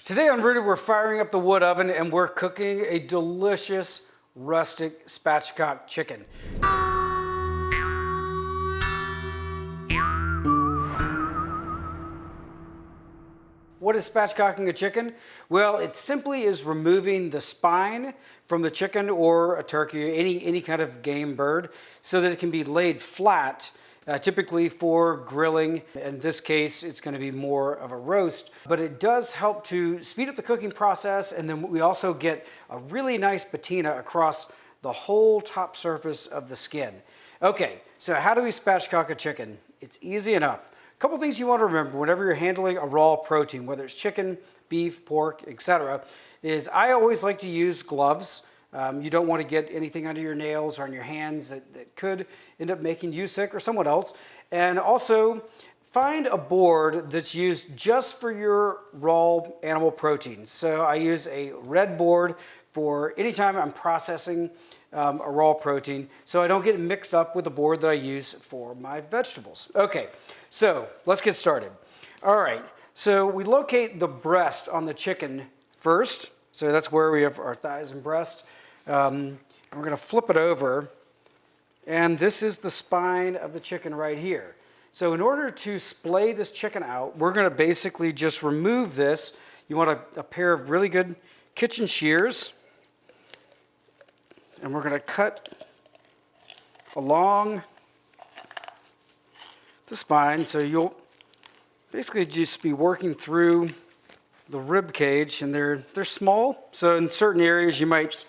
Today on Rooted, we're firing up the wood oven and we're cooking a delicious rustic spatchcock chicken. What is spatchcocking a chicken? Well, it simply is removing the spine from the chicken or a turkey, any kind of game bird, so that it can be laid flat, typically for grilling. In this case, it's going to be more of a roast, but it does help to speed up the cooking process, and then we also get a really nice patina across the whole top surface of the skin. Okay, so how do we spatchcock a chicken? It's easy enough. A couple things you want to remember whenever you're handling a raw protein, whether it's chicken, beef, pork, etc., is I always like to use gloves. You don't want to get anything under your nails or on your hands that could end up making you sick or someone else. And also, find a board that's used just for your raw animal proteins. So I use a red board for anytime I'm processing a raw protein, so I don't get mixed up with the board that I use for my vegetables. Okay, so let's get started. All right, so we locate the breast on the chicken first. So that's where we have our thighs and breast. And we're going to flip it over, and this is the spine of the chicken right here. So in order to splay this chicken out, we're going to basically just remove this. You want a pair of really good kitchen shears, and we're going to cut along the spine. So you'll basically just be working through the rib cage, and they're small. So in certain areas you might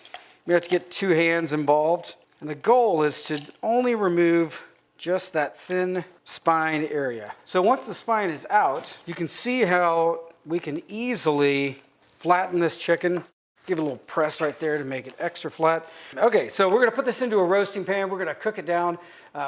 have to get two hands involved. And the goal is to only remove just that thin spine area. So once the spine is out, you can see how we can easily flatten this chicken. Give it a little press right there to make it extra flat. Okay, so we're gonna put this into a roasting pan. We're gonna cook it down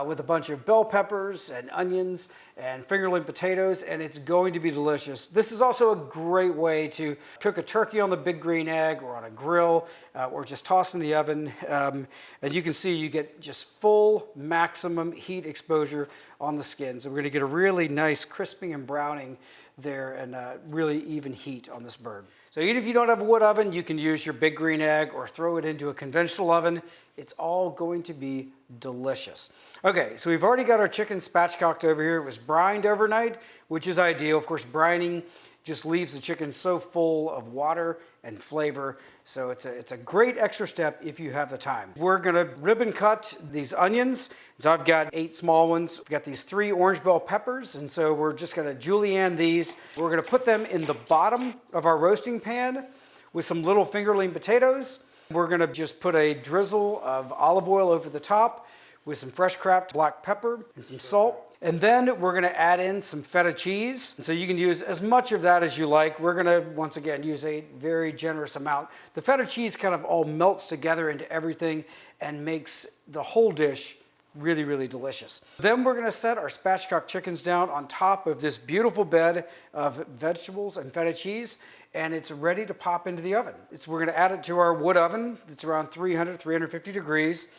with a bunch of bell peppers and onions and fingerling potatoes, and it's going to be delicious. This is also a great way to cook a turkey on the big green egg or on a grill or just toss in the oven. And you can see you get just full maximum heat exposure on the skin. So we're gonna get a really nice crisping and browning there and really even heat on this bird. So even if you don't have a wood oven, you can use your big green egg or throw it into a conventional oven. It's all going to be delicious. Okay, so we've already got our chicken spatchcocked over here. It was brined overnight, which is ideal. Of course, brining just leaves the chicken so full of water and flavor. So it's a great extra step if you have the time. We're gonna ribbon cut these onions. So I've got 8 small ones. We've got these 3 orange bell peppers, and so we're just gonna julienne these. We're gonna put them in the bottom of our roasting pan with some little fingerling potatoes. We're gonna just put a drizzle of olive oil over the top with some fresh cracked black pepper and some salt. And then we're gonna add in some feta cheese. So you can use as much of that as you like. We're gonna, once again, use a very generous amount. The feta cheese kind of all melts together into everything and makes the whole dish really, really delicious. Then we're gonna set our spatchcock chickens down on top of this beautiful bed of vegetables and feta cheese, and it's ready to pop into the oven. We're gonna add it to our wood oven. It's around 300, 350 degrees.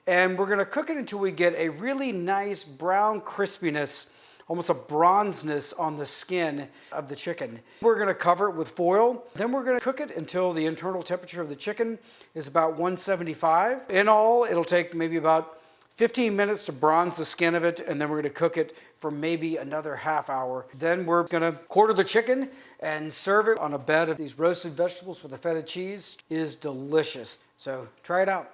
And we're gonna cook it until we get a really nice brown crispiness, almost a bronzeness on the skin of the chicken. We're gonna cover it with foil. Then we're gonna cook it until the internal temperature of the chicken is about 175. In all, it'll take maybe about 15 minutes to bronze the skin of it, and then we're gonna cook it for maybe another half hour. Then we're gonna quarter the chicken and serve it on a bed of these roasted vegetables with the feta cheese. It is delicious. So try it out.